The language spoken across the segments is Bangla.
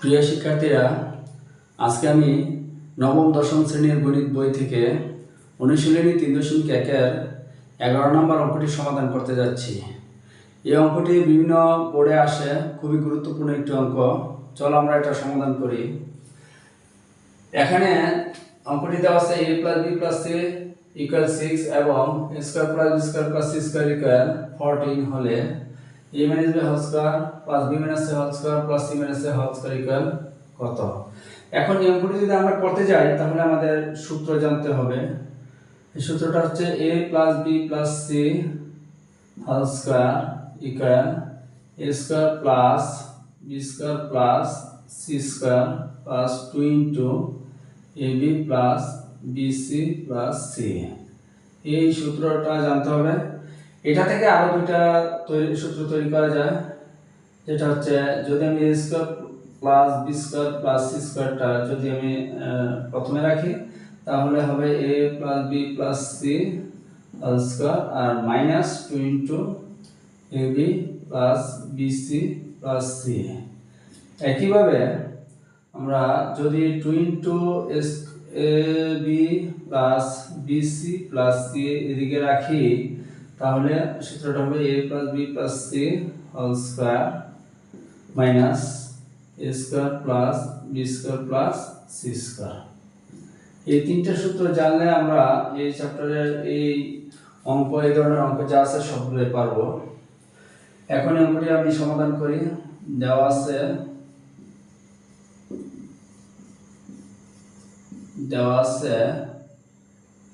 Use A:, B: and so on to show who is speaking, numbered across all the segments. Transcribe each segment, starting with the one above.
A: প্রিয় শিক্ষার্থীরা, আজকে আমি নবম দশম শ্রেণীর গণিত বই থেকে অনুশীলনী 3.1-এর 11 নম্বর অঙ্কটি সমাধান করতে যাচ্ছি। এই অঙ্কটি বিভিন্ন বোর্ডে আসে, খুবই গুরুত্বপূর্ণ একটি অঙ্ক। চলো আমরা এটা সমাধান করি। এখানে অঙ্কটি দেওয়া আছে a + b + c = 6 এবং a² + b² + c² = 14 হলে a - b² + b - a² + c - a² = কত। এখন এই অঙ্কটি যদি আমরা করতে যাই তাহলে আমাদের সূত্র জানতে হবে। এই সূত্রটা হচ্ছে a + b + c² = a² + b² + c² + 2 ab + bc + c। এই সূত্রটা জানতে হবে। এটা থেকে আরো দুইটা সূত্র তৈরি করা যায়, যেটা হচ্ছে যদি আমি a² + b² + c² টা যদি আমি প্রথমে রাখি তাহলে হবে a + b + c² R -2 ab + bc + c। একইভাবে আমরা যদি 2 ab + bc + c এদিকে রাখি তাহলে সূত্রটা হবে a + b + c² - a² + b² + c²। এই তিনটা সূত্র জানলে আমরা এই চ্যাপ্টারের এই ধরনের অঙ্ক যা আছে সবগুলো পারবো। এখন এই অঙ্কটি আমি সমাধান করি। দেওয়া আছে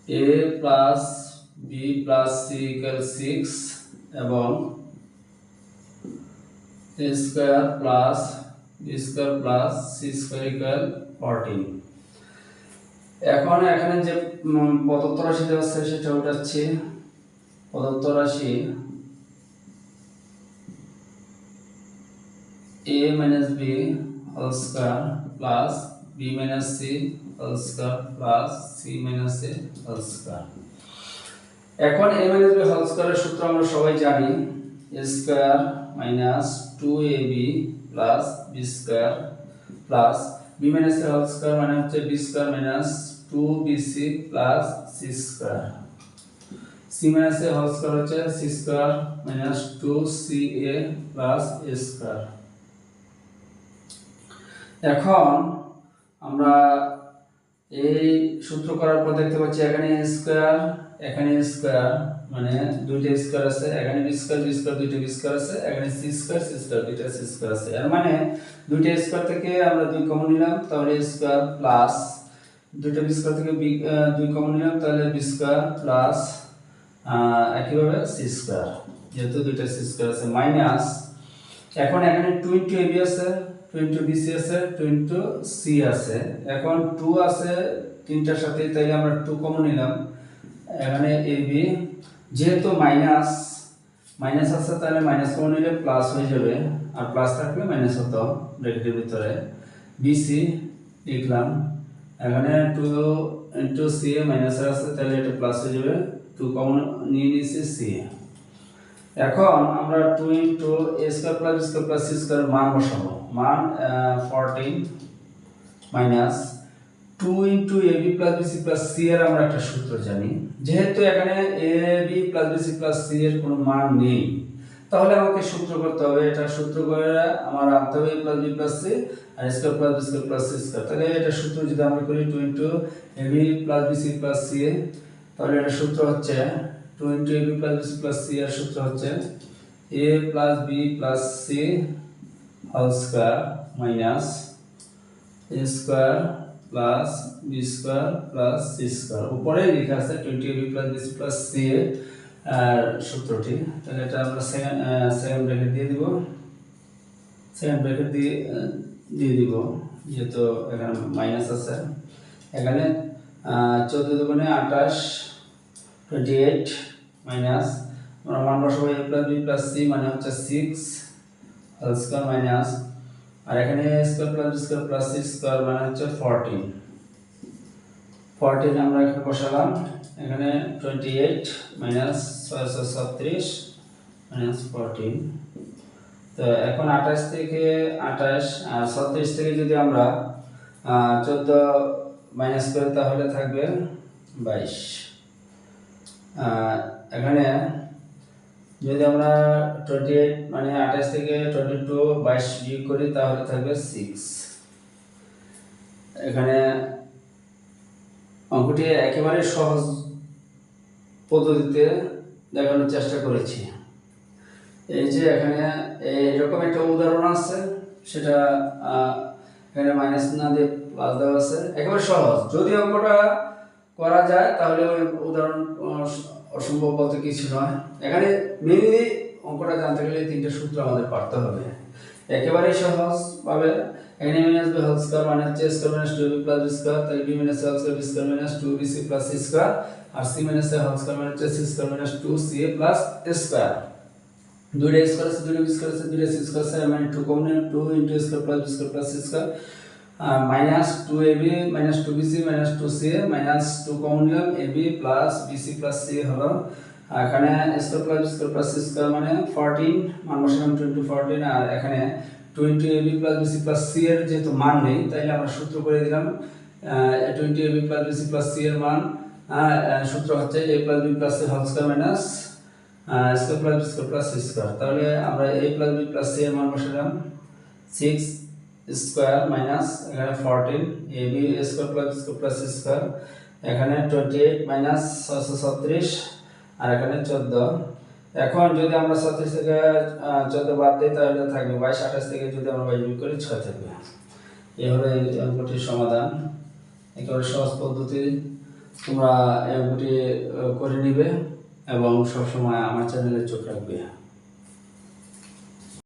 A: a + b + c = 6 এবং a² + b² + c² = 14। এখন এখানে যে প্রদত্ত রাশি দেওয়া আছে সেটা উঠাচ্ছি। প্রদত্ত রাশি a - b² + b - c² + c - a²। এখন a - b² এর সূত্র আমরা সবাই জানি, a² - 2ab + b² + b - a² মানে হচ্ছে b² - 2bc + c²। c - a² হচ্ছে c² - 2ca + a²। এখন আমরা এই সূত্র করার পর দেখতে পাচ্ছি এখানে a² এখানে a² মানে দুইটা স্কয়ার আছে, এখানে b² দুইটা b² আছে, এখানে c² দুইটা c² আছে। এর মানে দুইটা স্কয়ার থেকে আমরা 2 কমন নিলাম তাহলে a² প্লাস দুইটা b² থেকে 2 কমন নিলাম তাহলে b² প্লাস একইভাবে c², যেহেতু দুইটা c² আছে, মাইনাস এখন এখানে 2 ab আছে, 2 bc আছে, 2 c আছে। এখন 2 আছে তিনটার সাথে, তাই আমরা 2 কমন নিলাম। এখানে ab যেহেতু মাইনাস আছে তাহলে মাইনাস কমন নিলে প্লাস হয়ে যাবে, আর প্লাস থাকলে মাইনাস হতো ব্র্যাকেটের ভিতরে। bc লিখলাম, এখানে 2 c মাইনাস আছে তাহলে এটা প্লাস হয়ে যাবে, 2 কমন নিয়ে নিয়েছি c। এখন আমরা 2 a² + b² + c² মান বসাবো। মান 14 মাইনাস 2 ab + bc + c এর আমরা একটা সূত্র জানি। যেহেতু এখানে ab + bc + c এর কোনো মান নেই তাহলে আমাকে সূত্র করতে হবে। এটা সূত্র করে আমার আনতে হবে a + b + c R a² + b² + c²। তাহলে এটা সূত্র যদি আমরা করি 2 ab + bc + c, তাহলে এটা সূত্র হচ্ছে 2 ab + bc + c এর সূত্র হচ্ছে a + b + c² - minus a² + b² + c²। উপরে লেখা আছে 20 ab + bc + c এর সূত্রটি। তাহলে এটা আমরা সেকেন্ড ব্র্যাকেট দিয়ে দিব, যেহেতু এখানে মাইনাস আছে। এখানে 14 দুগুণে 28 28 মাইনাস আমরা মান বসাবো a + b + c মানে হচ্ছে 6² মাইনাস, আর এখানে a² + b² + c² মানে হচ্ছে 14 আমরা এখানে বসালাম। এখানে 28 মাইনাস 6 36 মাইনাস 14 তো এখন 28 থেকে 28 আর 36 থেকে যদি আমরা 14 মাইনাস করি তাহলে থাকবে 22। এখানে যদি আমরা 28 মানে 28 থেকে 22 22 বিয়োগ করি তাহলে থাকবে 6। এখানে অঙ্কটি একেবারে সহজ পদ্ধতিতে দেখানোর চেষ্টা করেছি। এই যে এখানে এরকম একটা উদাহরণ আছে, সেটা এখানে মাইনাস না দিয়ে প্লাস দেওয়া আছে, একেবারে সহজ। যদি অঙ্কটা করা যায় তাহলে ওই উদাহরণ অসম্ভব বলতে কিছু নয়। এখানে মেইনলি অঙ্কটা জানতে গেলে তিনটে সূত্র আমাদের পারতে হবে, একেবারে সহজভাবে। এখানে মাইনাস বি হোল স্কয়ার মানে হচ্ছে square minus 2b plus B square, তাই b minus a whole square B square minus 2bc plus c square, আর c minus a whole square মানে হচ্ছে c square minus 2ca plus a square. দুইটা স্কয়ার আছে, দুইটা বি স্কয়ার আছে, দুইটা c স্কয়ার আছে, মানে 2 common 2 into square plus B square plus c square minus 2ab minus 2bc minus 2ca minus 2 common নিলাম ab plus bc plus c হলো। এখানে square plus B square plus c square মানে 14, মান বসালাম 14, আর এখানে 20ab plus bc plus c এর যেহেতু মান নেই তাইলে আমরা সূত্র করে দিলাম 20ab plus bc plus c এর মান সূত্র হচ্ছে a plus b plus c whole square minus square plus B square plus c square. তাহলে আমরা a plus b plus c এর মান বসালাম 6 স্কয়ার মাইনাস এখানে 14 ab square plus B square plus c square, এখানে 28 মাইনাস 636 আর এখানে 14। এখন যদি আমরা 36 থেকে 14 বাদ দিই তাহলে থাকবে 22। 28 থেকে যদি আমরা 22 বিয়োগ করি 6 থাকবে। এই হলো এই অঙ্কটির সমাধান। একেবারে সহজ পদ্ধতি, তোমরা এই অঙ্কটি করে নিবে এবং সবসময় আমার চ্যানেলে চোখ রাখবে।